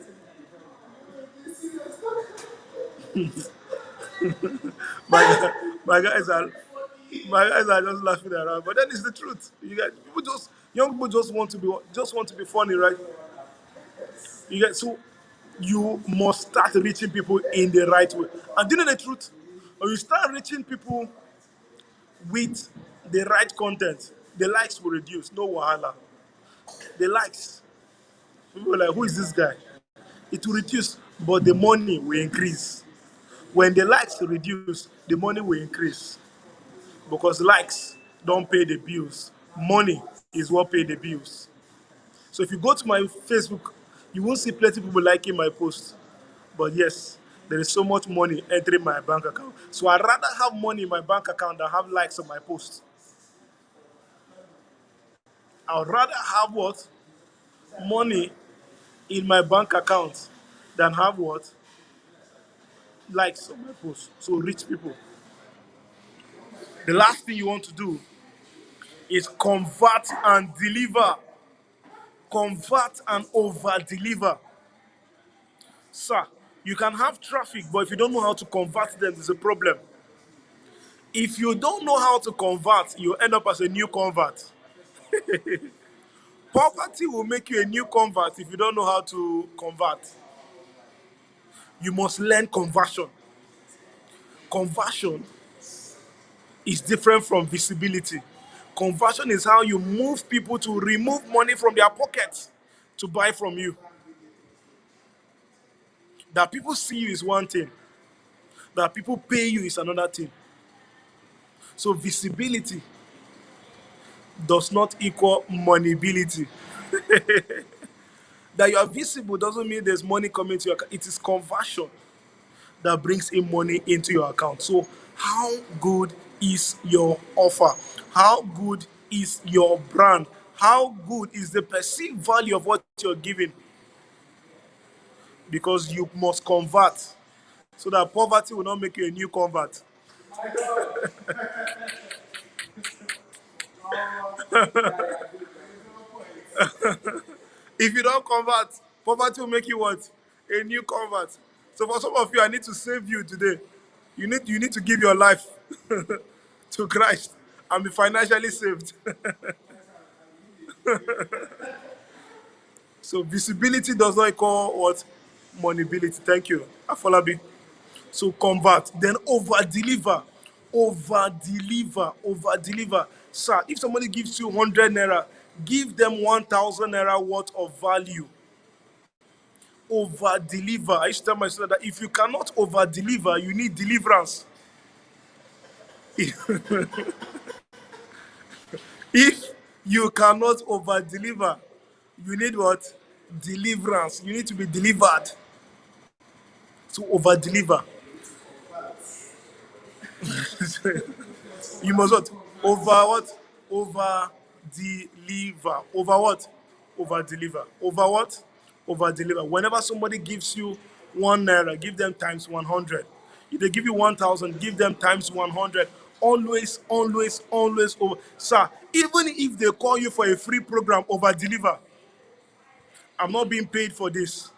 My guy- my guys are my guys are just laughing around, but then it's the truth. You get people just young people just want to be funny, right? You get so you must start reaching people in the right way. And do you know the truth? When you start reaching people with the right content, the likes will reduce. No wahala. The likes. People are like, who is this guy? It will reduce, but the money will increase. When the likes reduce, the money will increase. Because likes don't pay the bills. Money is what pay the bills. So if you go to my Facebook, you won't see plenty of people liking my post. But yes, there is so much money entering my bank account. So I'd rather have money in my bank account than have likes on my post. I would rather have what? Money in my bank account than have what? Likes on my post. So rich people. The last thing you want to do is convert and deliver. Convert and over deliver. Sir, you can have traffic, but if you don't know how to convert them, there's a problem. If you don't know how to convert, you end up as a new convert. Poverty will make you a new convert if you don't know how to convert. You must learn conversion. Conversion is different from visibility. Conversion is how you move people to remove money from their pockets to buy from you. That people see you is one thing, that people pay you is another thing. So visibility does not equal moneyability. That you are visible doesn't mean there's money coming to your account. It is conversion that brings in money into your account. So, how good is your offer? How good is your brand? How good is the perceived value of what you're giving? Because you must convert so that poverty will not make you a new convert. If you don't convert, poverty will make you what? A new convert. So for some of you, I need to save you today. You need to give your life to Christ and be financially saved. So visibility does not equal what? moneyability. Thank you. Afolabi. So convert, then over deliver, over deliver. Sir, if somebody gives you 100 naira, give them 1,000 naira worth of value. Over deliver. I used to tell myself that if you cannot over deliver, you need deliverance. If you cannot over deliver, you need what? Deliverance. You need to be delivered to over deliver. You must what? Over what? Over deliver. Over what? Over deliver. Over what? Over deliver. Whenever somebody gives you 1 naira, give them times 100. If they give you 1,000, give them times 100. Always, always, always over. Sir, even if they call you for a free program, over deliver. I'm not being paid for this,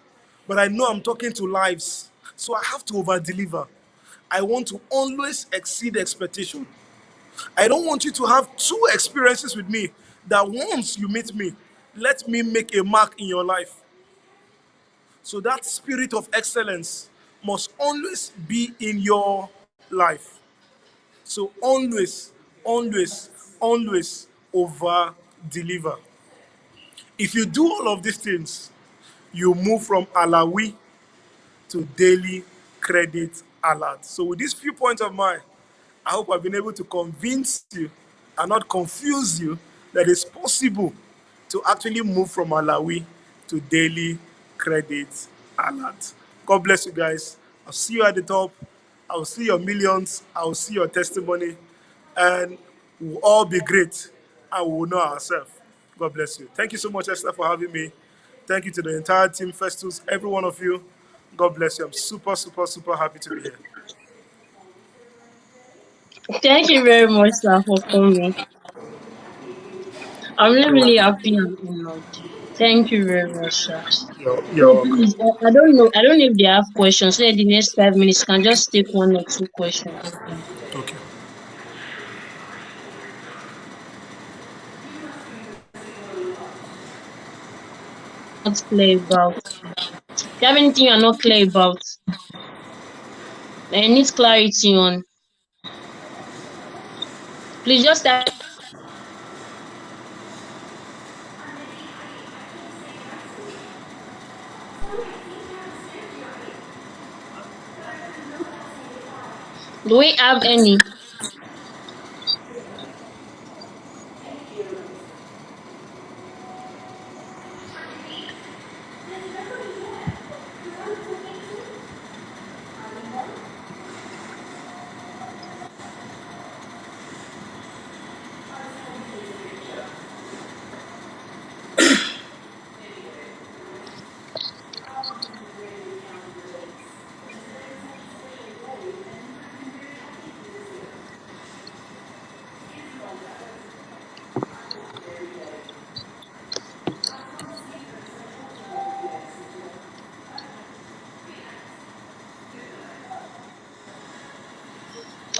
but I know I'm talking to lives, so I have to over deliver. I want to always exceed expectation. I don't want you to have two experiences with me that once you meet me, let me make a mark in your life. So that spirit of excellence must always be in your life. So always, always, always over deliver. If you do all of these things, you move from Alawee to daily credit alert. So with these few points of mine, I hope I've been able to convince you and not confuse you that it's possible to actually move from Alawee to daily credit alert. God bless you guys. I'll see you at the top. I will see your millions. I will see your testimony. And we'll all be great and we will know ourselves. God bless you. Thank you so much, Esther, for having me. Thank you to the entire team, Festus, every one of you. God bless you. I'm super, super, super happy to be here. Thank you very much, sir, for coming. I'm really, You're really welcome. happy and honored. Thank you very much, sir. You're So welcome. please, I don't know. I don't know if they have questions. So in the next 5 minutes, can just take one or two questions. Okay. Not clear about. If you have anything you're not clear about, I need clarity on. Please just type. Do we have any?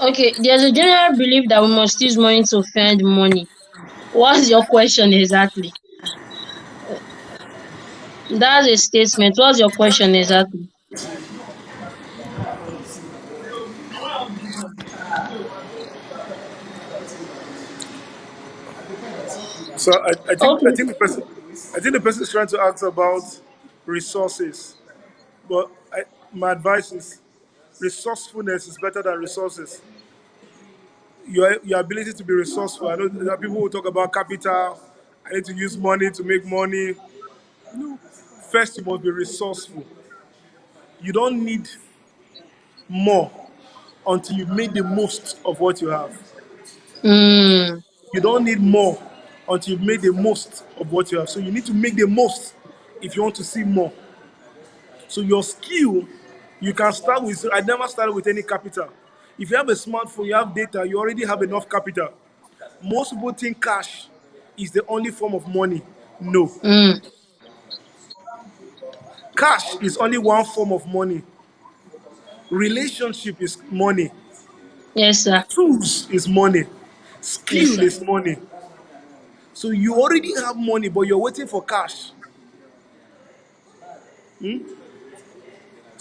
Okay, there's a general belief that we must use money to find money. What's your question exactly? That's a statement. What's your question exactly? So I think I Okay. think the person is trying to ask about resources. But my advice is resourcefulness is better than resources. Your ability to be resourceful. I know there are people who talk about capital. I need to use money to make money. First, you must be resourceful. You don't need more until you've made the most of what you have. Mm, You don't need more until you've made the most of what you have. So you need to make the most if you want to see more. So your skill, you can start with. I never started with any capital. If you have a smartphone, you have data, you already have enough capital. Most people think cash is the only form of money. No, mm. cash is only one form of money. Relationship is money. Yes, sir. Tools is money. Yes, Skill sir. is money. So you already have money, but you're waiting for cash.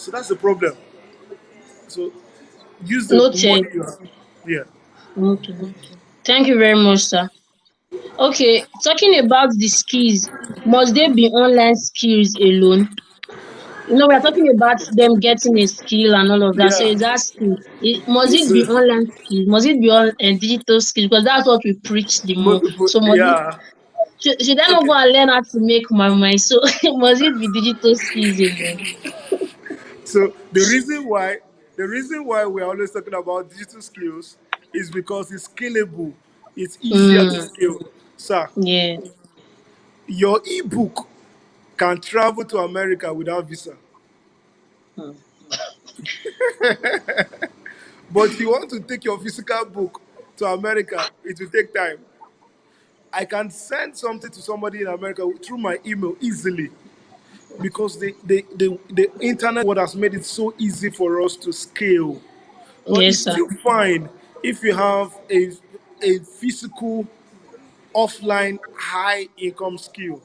So that's the problem. So use the money Noted. you have. Yeah. Okay. Thank you very much, sir. Okay, talking about the skills, must they be online skills alone? We're talking about them getting a skill and all of that. So Yeah. is that skill? Must it be So, online skills? Must it be all digital skills? Because that's what we preach the more. So must it, yeah. should I not Okay. go and learn how to make my mind? So must it be digital skills alone? So the reason why we're always talking about digital skills is because it's scalable. It's easier to Mm, scale. Sir, yeah. your ebook can travel to America without visa. Mm. But you want to take your physical book to America, it will take time. I can send something to somebody in America through my email easily because the internet what has made it so easy for us to scale. But Yes, it's sir. still fine if you have a physical offline high income skill.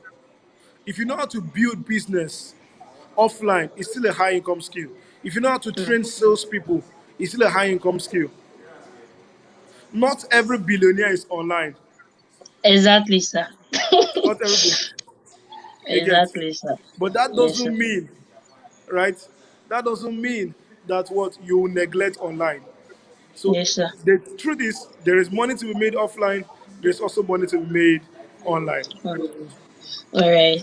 If you know how to build business offline, it's still a high income skill. If you know how to Mm. train salespeople, it's still a high income skill. Not every billionaire is online. Exactly, sir. Not everybody. You get. Exactly, sir. But that Yes, sir. doesn't mean, right? That doesn't mean that what you neglect online. So Yes, sir. the truth is, there is money to be made offline. There's also money to be made online. Mm. All right.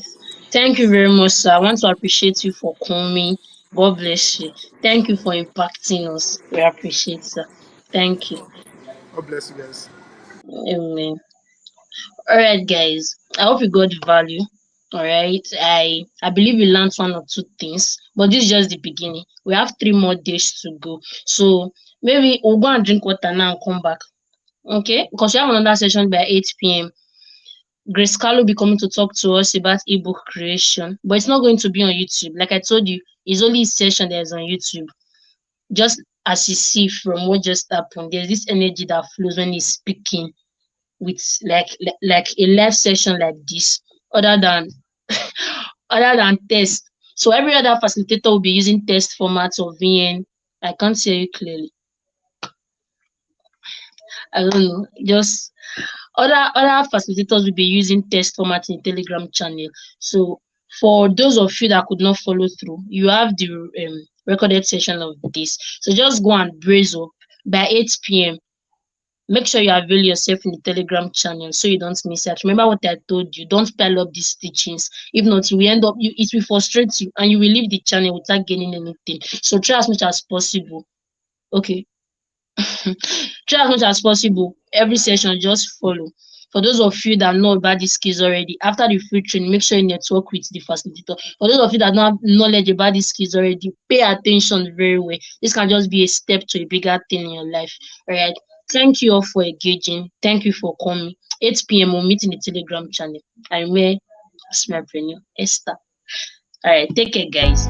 Thank you very much, sir. I want to appreciate you for coming. God bless you. Thank you for impacting us. We appreciate, sir. Thank you. God bless you guys. Amen. All right, guys. I hope you got the value. All right. I believe we learned one or two things, but this is just the beginning. We have 3 more days to go. So maybe we'll go and drink water now and come back. Okay? Because we have another session by 8 p.m. Grace Carlo will be coming to talk to us about ebook creation, but it's not going to be on YouTube. Like I told you, it's only a session that is on YouTube. Just as you see from what just happened, there's this energy that flows when he's speaking with like a live session like this, other than other than test. So every other facilitator will be using test formats or VN. I can't hear you clearly. I don't know. Just other facilitators will be using test format in Telegram channel. So for those of you that could not follow through, you have the recorded session of this. So just go and brace up by 8 p.m. Make sure you avail yourself in the Telegram channel so you don't miss it. Remember what I told you. Don't pile up these teachings. If not, you will end up it will frustrate you and you will leave the channel without gaining anything. So try as much as possible. Okay. Try as much as possible. Every session, just follow. For those of you that know about these skills already, after the free training, make sure you network with the facilitator. For those of you that don't have knowledge about these skills already, pay attention very well. This can just be a step to a bigger thing in your life. All right. Thank you all for engaging. Thank you for coming. 8 p.m. we'll meet in the Telegram channel. I'm Smart Esther. All right. Take care, guys.